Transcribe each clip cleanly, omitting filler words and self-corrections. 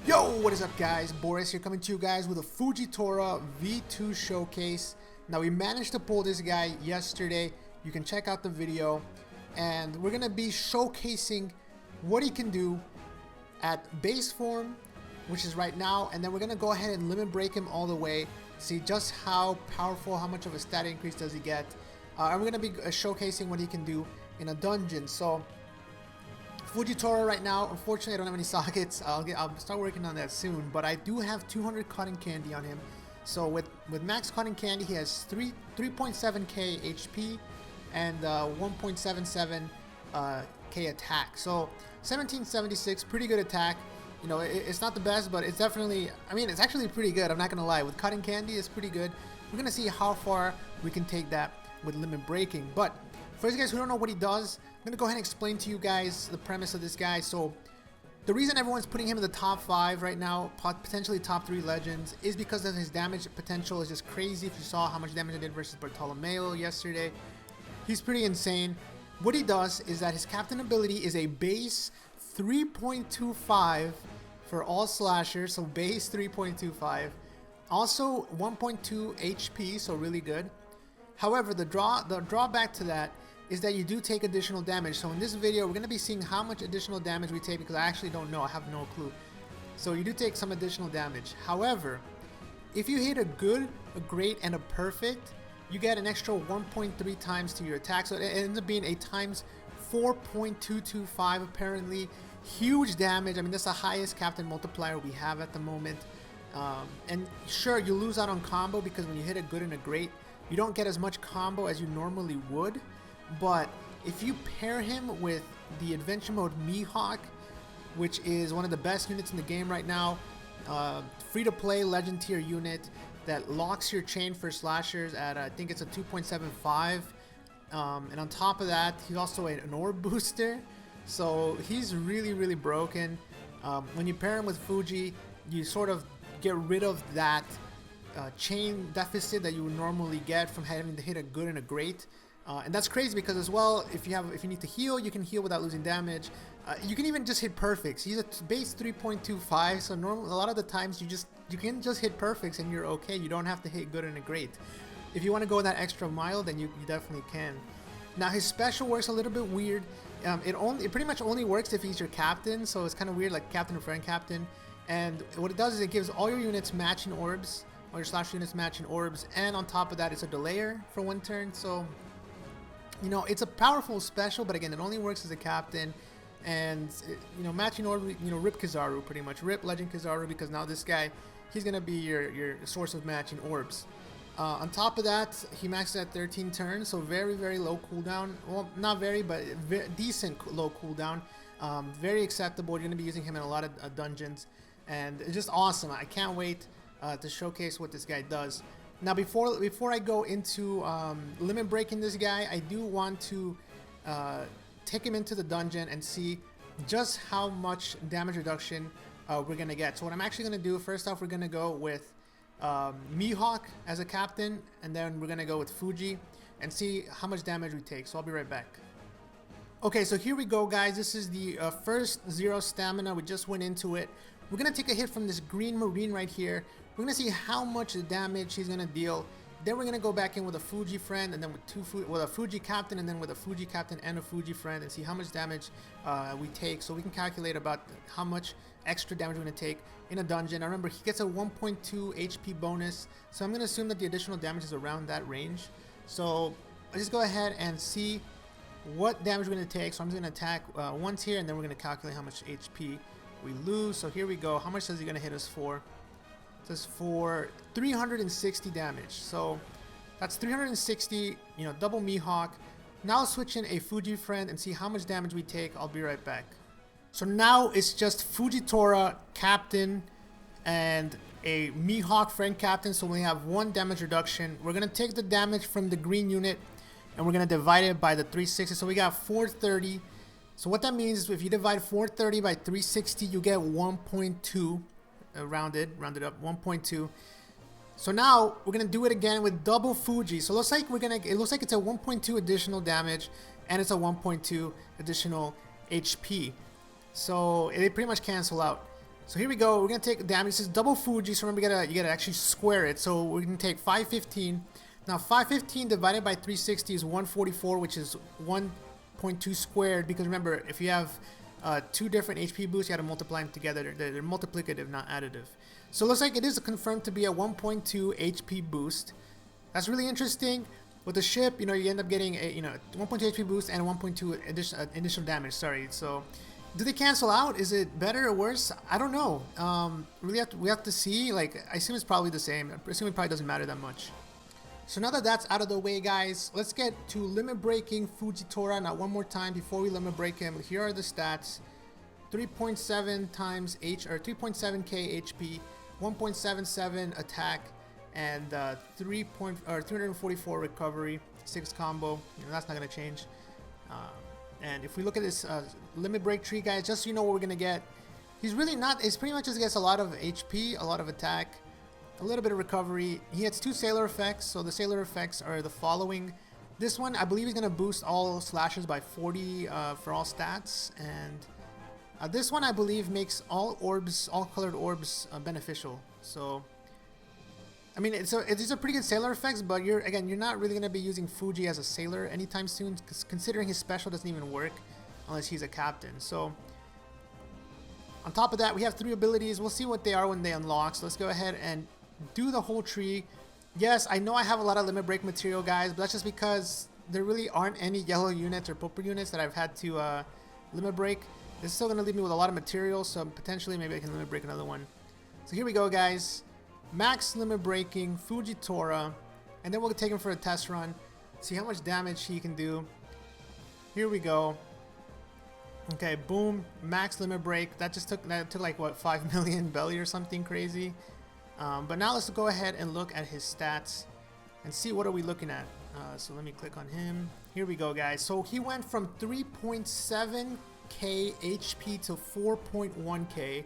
Yo, what is up guys? Boris here coming to you guys with a Fujitora V2 showcase. Now we managed to pull this guy yesterday. You can check out the video. And we're going to be showcasing what he can do at base form, which is right now. And then we're going to go ahead and limit break him all the way. See just how powerful, how much of a stat increase does he get. And we're going to be showcasing what he can do in a dungeon. So Fujitora right now, unfortunately I don't have any sockets. I'll start working on that soon, but I do have 200 cotton candy on him. So with max cotton candy, he has 3.7k HP and 1.77 k attack. So 1776, pretty good attack. You know, it's not the best, but it's definitely, I mean, it's actually pretty good. I'm not gonna lie. With cotton candy, it's pretty good. We're gonna see how far we can take that with limit breaking. But for you guys who don't know what he does, I'm going to go ahead and explain to you guys the premise of this guy. So the reason everyone's putting him in the top 5 right now, potentially top 3 legends, is because of his damage potential is just crazy. If you saw how much damage he did versus Bartolomeo yesterday, he's pretty insane. What he does is that his captain ability is a base 3.25 for all slashers, so base 3.25. Also 1.2 HP, so really good. However, the drawback to that is that you do take additional damage. So in this video, we're going to be seeing how much additional damage we take because I actually don't know. I have no clue. So you do take some additional damage. However, if you hit a good, a great, and a perfect, you get an extra 1.3 times to your attack. So it ends up being a times 4.225 apparently. Huge damage. I mean, that's the highest captain multiplier we have at the moment. And sure, you lose out on combo because when you hit a good and a great, you don't get as much combo as you normally would. But if you pair him with the adventure mode Mihawk, which is one of the best units in the game right now, free to play legend tier unit that locks your chain for slashers at I think it's a 2.75, and on top of that he's also an orb booster, so he's really broken. When you pair him with Fuji, you sort of get rid of that chain deficit that you would normally get from having to hit a good and a great. And that's crazy because as well, if you need to heal, you can heal without losing damage. You can even just hit perfects. He's a base 3.25, so a lot of the times you can just hit perfects and you're okay. You don't have to hit good and a great. If you want to go that extra mile, then you definitely can. Now his special works a little bit weird. It pretty much only works if he's your captain, so it's kind of weird, like captain or friend captain. And what it does is it gives all your units matching orbs, all your slash units matching orbs, and on top of that it's a delayer for 1 turn. So you know, it's a powerful special, but again, it only works as a captain. And you know, matching orb, you know, rip Kizaru pretty much, rip legend Kizaru, because now this guy, he's gonna be your source of matching orbs. On top of that, he maxes at 13 turns, so very low cooldown. Well, not very, but decent low cooldown. Very acceptable. You're gonna be using him in a lot of dungeons, and it's just awesome. I can't wait to showcase what this guy does. Now before I go into limit breaking this guy, I do want to take him into the dungeon and see just how much damage reduction we're gonna get. So what I'm actually gonna do, first off, we're gonna go with Mihawk as a captain, and then we're gonna go with Fuji and see how much damage we take. So I'll be right back. Okay, so here we go guys. This is the first 0 stamina. We just went into it. We're gonna take a hit from this green marine right here. We're gonna see how much damage he's gonna deal. Then we're gonna go back in with a Fuji friend, and then with a Fuji captain, and then with a Fuji captain and a Fuji friend, and see how much damage we take, so we can calculate about how much extra damage we're gonna take in a dungeon. Now remember, he gets a 1.2 HP bonus, so I'm gonna assume that the additional damage is around that range. So I'll just go ahead and see what damage we're gonna take. So I'm just gonna attack once here, and then we're gonna calculate how much HP we lose. So here we go. How much is he gonna hit us for? This for 360 damage, so that's 360, you know, double Mihawk. Now switch in a Fuji friend and see how much damage we take. I'll be right back. So now it's just Fujitora captain and a Mihawk friend captain, so we have 1 damage reduction. We're gonna take the damage from the green unit and we're gonna divide it by the 360, so we got 430. So what that means is if you divide 430 by 360, you get 1.2. Rounded up 1.2. So now we're gonna do it again with double Fuji. So it looks like it's a 1.2 additional damage and it's a 1.2 additional HP. So it pretty much cancel out. So here we go. We're gonna take damage. This is double Fuji, so remember you gotta actually square it. So we're gonna take 515. Now 515 divided by 360 is 144, which is 1.2 squared. Because remember, if you have two different HP boosts, you gotta multiply them together. They're multiplicative, not additive. So it looks like it is confirmed to be a 1.2 HP boost. That's really interesting. With the ship, you end up getting a 1.2 HP boost and 1.2 additional damage. Sorry. So, do they cancel out? Is it better or worse? I don't know. We have to see. Like, I assume it's probably the same. I assume it probably doesn't matter that much. So now that that's out of the way, guys, let's get to limit breaking Fujitora. Now one more time before we limit break him. Here are the stats: 3.7 times 3.7k HP, 1.77 attack, and 344 recovery, 6 combo. That's not gonna change. And if we look at this limit break tree, guys, just so you know what we're gonna get, he's really not. It's pretty much just gets a lot of HP, a lot of attack, a little bit of recovery. He has 2 sailor effects. So the sailor effects are the following. This one, I believe, he's gonna boost all slashes by 40 for all stats, and this one, I believe, makes all orbs, all colored orbs, beneficial. So, I mean, these are pretty good sailor effects, but you're not really gonna be using Fuji as a sailor anytime soon, considering his special doesn't even work unless he's a captain. So, on top of that, we have 3 abilities. We'll see what they are when they unlock. So let's go ahead and do the whole tree. Yes, I know I have a lot of limit break material, guys, but that's just because there really aren't any yellow units or purple units that I've had to limit break. This is still going to leave me with a lot of material, so potentially maybe I can limit break another one. So here we go, guys. Max limit breaking Fujitora, and then we'll take him for a test run, see how much damage he can do. Here we go. Okay, boom, max limit break. That took like what, 5 million belly or something crazy. But now let's go ahead and look at his stats and see what are we looking at. So let me click on him. Here we go, guys. So he went from 3.7k HP to 4.1k.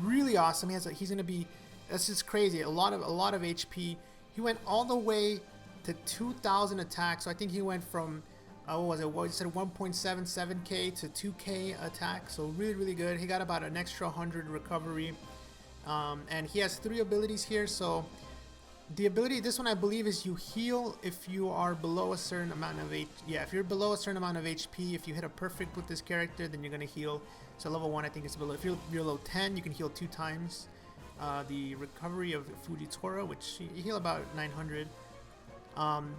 Really awesome. He's gonna be. That's just crazy. A lot of HP. He went all the way to 2,000 attack. So I think he went from what was it? What you said, 1.77k to 2k attack. So really good. He got about an extra 100 recovery. And he has 3 abilities here. So the ability, this one I believe, is you heal if you are below a certain amount of if you're below a certain amount of HP. If you hit a perfect with this character, then you're gonna heal. So level 1, I think it's below. If you're level 10, you can heal 2 times. The recovery of Fujitora, which you heal about 900.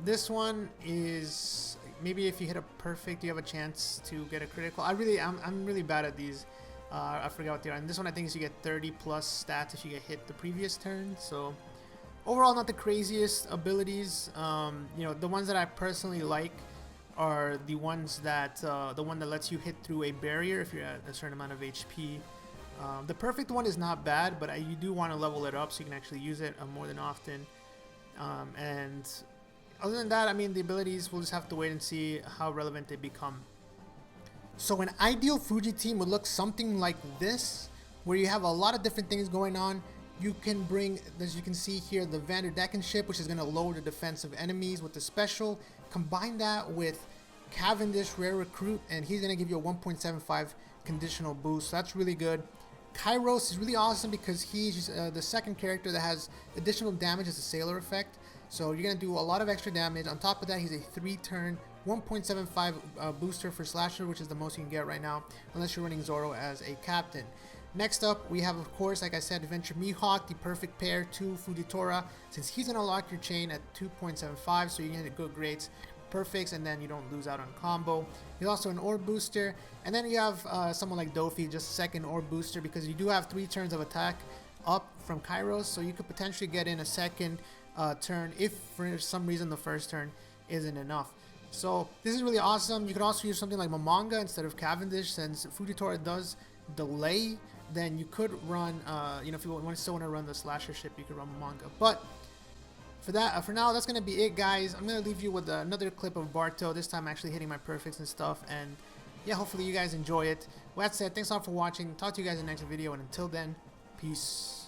This one is maybe if you hit a perfect, you have a chance to get a critical. I'm really bad at these. I forgot what they are. And this one, I think, is you get 30 plus stats if you get hit the previous turn. So overall, not the craziest abilities. The ones that I personally like are the ones that the one that lets you hit through a barrier if you're at a certain amount of HP. The perfect one is not bad, but you do want to level it up so you can actually use it more than often. And other than that, I mean, the abilities, we'll just have to wait and see how relevant they become. So an ideal Fuji team would look something like this, where you have a lot of different things going on. You can bring, as you can see here, the Vanderdecken ship, which is going to lower the defense of enemies with the special. Combine that with Cavendish Rare Recruit, and he's going to give you a 1.75 conditional boost. So that's really good. Kairos is really awesome because he's the second character that has additional damage as a sailor effect. So you're going to do a lot of extra damage. On top of that, he's a 3-turn 1.75 booster for Slasher, which is the most you can get right now, unless you're running Zoro as a captain. Next up, we have, of course, like I said, Adventure Mihawk, the perfect pair to Fujitora, since he's going to lock your chain at 2.75, so you get good grades, perfects, and then you don't lose out on combo. He's also an orb booster, and then you have someone like Dofi, just second orb booster, because you do have 3 turns of attack up from Kairos, so you could potentially get in a second turn if for some reason the first turn isn't enough. So this is really awesome. You could also use something like Momonga instead of Cavendish, since Fujitora does delay. Then you could run, if you still want to run the Slasher ship, you could run Momonga. But for now, that's going to be it, guys. I'm going to leave you with another clip of Barto, this time actually hitting my perfects and stuff. And yeah, hopefully you guys enjoy it. With that said, thanks a lot for watching. Talk to you guys in the next video. And until then, peace.